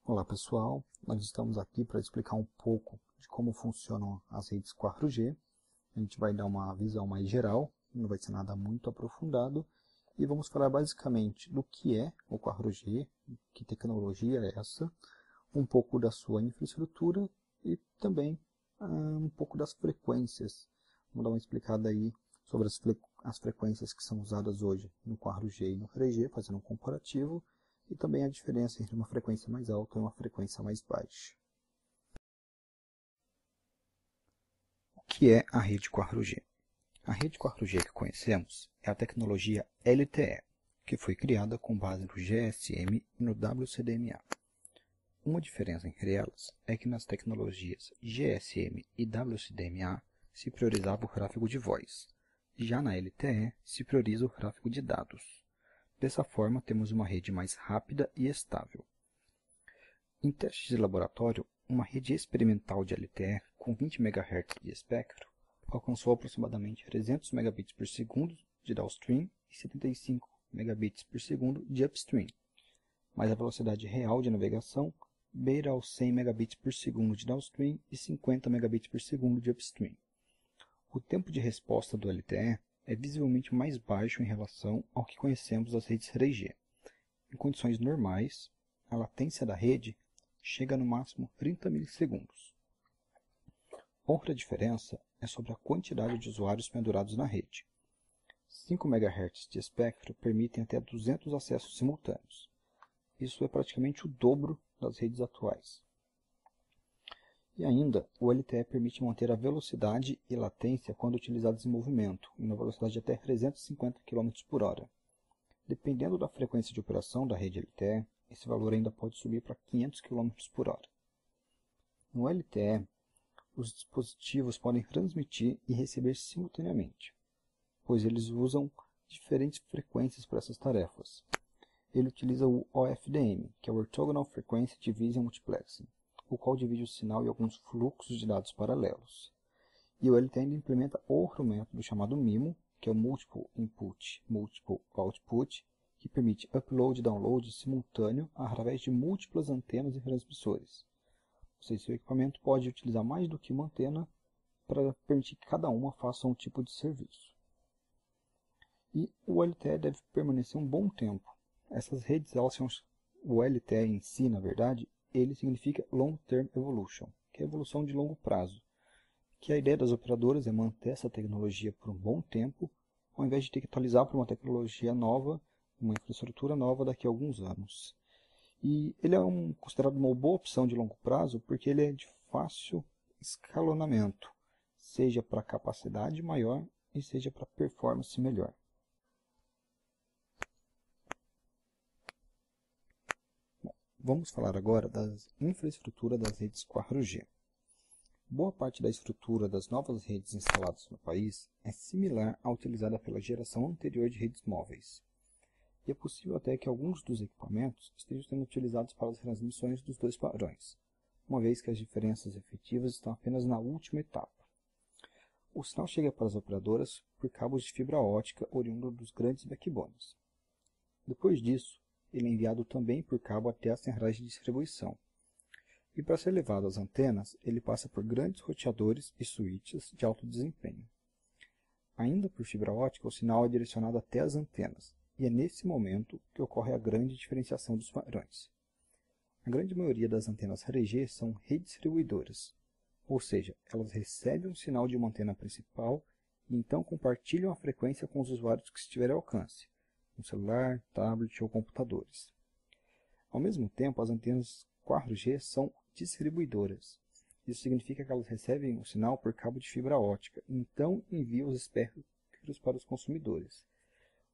Olá pessoal, nós estamos aqui para explicar um pouco de como funcionam as redes 4G. A gente vai dar uma visão mais geral, não vai ser nada muito aprofundado, e vamos falar basicamente do que é o 4G, que tecnologia é essa, um pouco da sua infraestrutura e também um pouco das frequências. Vamos dar uma explicada aí sobre as frequências que são usadas hoje no 4G e no 3G, fazendo um comparativo, e também a diferença entre uma frequência mais alta e uma frequência mais baixa. O que é a rede 4G? A rede 4G que conhecemos é a tecnologia LTE, que foi criada com base no GSM e no WCDMA. Uma diferença entre elas é que nas tecnologias GSM e WCDMA se priorizava o tráfego de voz, já na LTE se prioriza o tráfego de dados. Dessa forma, temos uma rede mais rápida e estável. Em testes de laboratório, uma rede experimental de LTE com 20 MHz de espectro alcançou aproximadamente 300 megabits por segundo de downstream e 75 megabits por segundo de upstream, mas a velocidade real de navegação beira aos 100 megabits por segundo de downstream e 50 megabits por segundo de upstream. O tempo de resposta do LTE é visivelmente mais baixo em relação ao que conhecemos das redes 3G. Em condições normais, a latência da rede chega no máximo 30 milissegundos. Outra diferença é sobre a quantidade de usuários pendurados na rede. 5 MHz de espectro permitem até 200 acessos simultâneos. Isso é praticamente o dobro das redes atuais. E ainda, o LTE permite manter a velocidade e latência quando utilizados em movimento, em uma velocidade de até 350 km por hora. Dependendo da frequência de operação da rede LTE, esse valor ainda pode subir para 500 km por hora. No LTE, os dispositivos podem transmitir e receber simultaneamente, pois eles usam diferentes frequências para essas tarefas. Ele utiliza o OFDM, que é o Orthogonal Frequency Division Multiplexing, o qual divide o sinal em alguns fluxos de dados paralelos. E o LTE ainda implementa outro método chamado MIMO, que é o Multiple Input, Multiple Output, que permite upload e download simultâneo através de múltiplas antenas e transmissores. Ou seja, seu equipamento pode utilizar mais do que uma antena para permitir que cada uma faça um tipo de serviço. E o LTE deve permanecer um bom tempo. Essas redes, o LTE em si, na verdade, ele significa Long Term Evolution, que é evolução de longo prazo. Que a ideia das operadoras é manter essa tecnologia por um bom tempo, ao invés de ter que atualizar para uma tecnologia nova, uma infraestrutura nova daqui a alguns anos. E ele é considerado uma boa opção de longo prazo porque ele é de fácil escalonamento, seja para capacidade maior e seja para performance melhor. Vamos falar agora da infraestrutura das redes 4G. Boa parte da estrutura das novas redes instaladas no país é similar à utilizada pela geração anterior de redes móveis. E é possível até que alguns dos equipamentos estejam sendo utilizados para as transmissões dos dois padrões, uma vez que as diferenças efetivas estão apenas na última etapa. O sinal chega para as operadoras por cabos de fibra ótica oriundo dos grandes backbones. Depois disso, ele é enviado também por cabo até as centrais de distribuição. E para ser levado às antenas, ele passa por grandes roteadores e switches de alto desempenho. Ainda por fibra ótica, o sinal é direcionado até as antenas, e é nesse momento que ocorre a grande diferenciação dos padrões. A grande maioria das antenas 3G são redistribuidoras, ou seja, elas recebem um sinal de uma antena principal e então compartilham a frequência com os usuários que estiverem ao alcance, no celular, tablet ou computadores. Ao mesmo tempo, as antenas 4G são distribuidoras. Isso significa que elas recebem o sinal por cabo de fibra ótica e então enviam os espectros para os consumidores.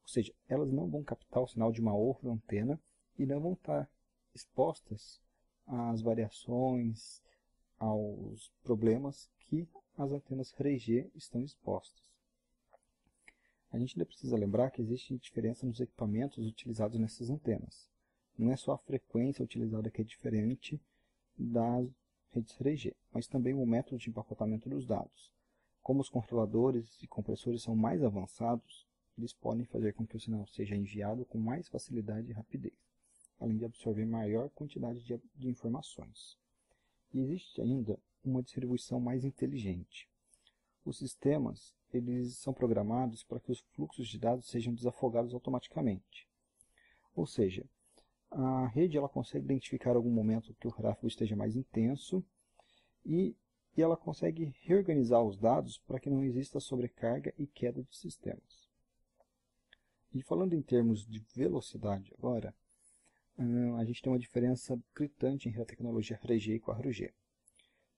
Ou seja, elas não vão captar o sinal de uma outra antena e não vão estar expostas às variações, aos problemas que as antenas 3G estão expostas. A gente ainda precisa lembrar que existe diferença nos equipamentos utilizados nessas antenas. Não é só a frequência utilizada que é diferente das redes 3G, mas também o método de empacotamento dos dados. Como os controladores e compressores são mais avançados, eles podem fazer com que o sinal seja enviado com mais facilidade e rapidez. além de absorver maior quantidade de informações. E existe ainda uma distribuição mais inteligente. Os sistemas eles são programados para que os fluxos de dados sejam desafogados automaticamente. Ou seja, a rede ela consegue identificar algum momento que o tráfego esteja mais intenso e ela consegue reorganizar os dados para que não exista sobrecarga e queda de sistemas. E falando em termos de velocidade agora, a gente tem uma diferença gritante entre a tecnologia 3G e 4G.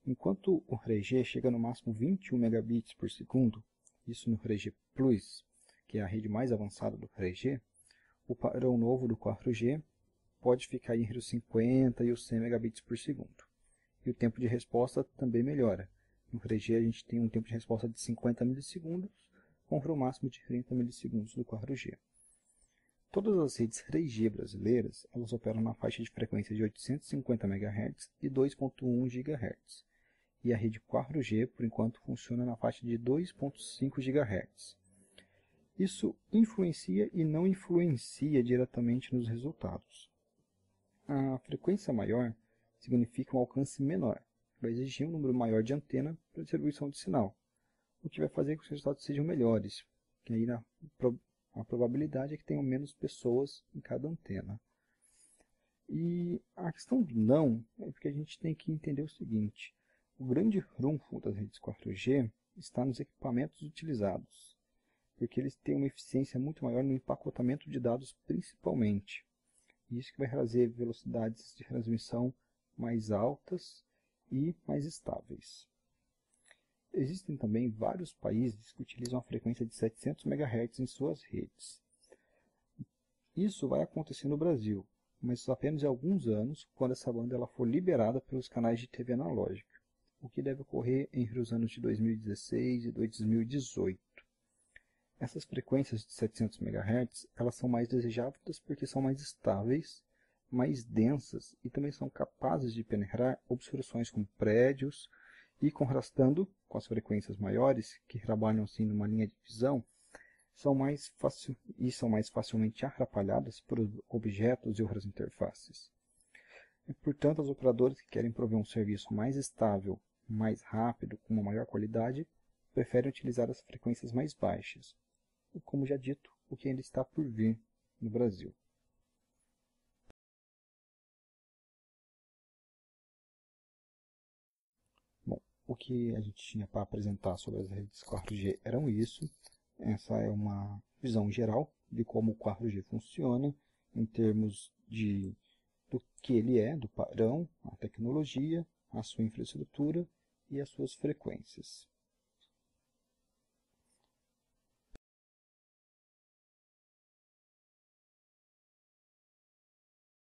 Enquanto o 3G chega no máximo 21 megabits por segundo, isso no 3G Plus, que é a rede mais avançada do 3G, o padrão novo do 4G pode ficar entre os 50 e os 100 megabits por segundo. E o tempo de resposta também melhora. No 3G a gente tem um tempo de resposta de 50 milissegundos contra o máximo de 30 milissegundos do 4G. Todas as redes 3G brasileiras elas operam na faixa de frequência de 850 MHz e 2.1 GHz. E a rede 4G, por enquanto, funciona na faixa de 2.5 GHz. Isso influencia e não influencia diretamente nos resultados. A frequência maior significa um alcance menor, vai exigir um número maior de antena para distribuição de sinal, o que vai fazer com que os resultados sejam melhores, que aí a probabilidade é que tenham menos pessoas em cada antena. E a questão do não é porque a gente tem que entender o seguinte: o grande trunfo das redes 4G está nos equipamentos utilizados, porque eles têm uma eficiência muito maior no empacotamento de dados principalmente. E isso que vai trazer velocidades de transmissão mais altas e mais estáveis. Existem também vários países que utilizam a frequência de 700 MHz em suas redes. Isso vai acontecer no Brasil, mas apenas em alguns anos, quando essa banda ela for liberada pelos canais de TV analógica, o que deve ocorrer entre os anos de 2016 e 2018. Essas frequências de 700 MHz elas são mais desejáveis porque são mais estáveis, mais densas e também são capazes de penetrar obstruções como prédios e, contrastando com as frequências maiores, que trabalham assim numa linha de visão, são mais facilmente atrapalhadas por objetos e outras interfaces. E, portanto, os operadores que querem prover um serviço mais estável, mais rápido, com uma maior qualidade, preferem utilizar as frequências mais baixas. E, como já dito, o que ainda está por vir no Brasil. Bom, o que a gente tinha para apresentar sobre as redes 4G eram isso. Essa é uma visão geral de como o 4G funciona em termos do que ele é, do padrão, a tecnologia, a sua infraestrutura e as suas frequências.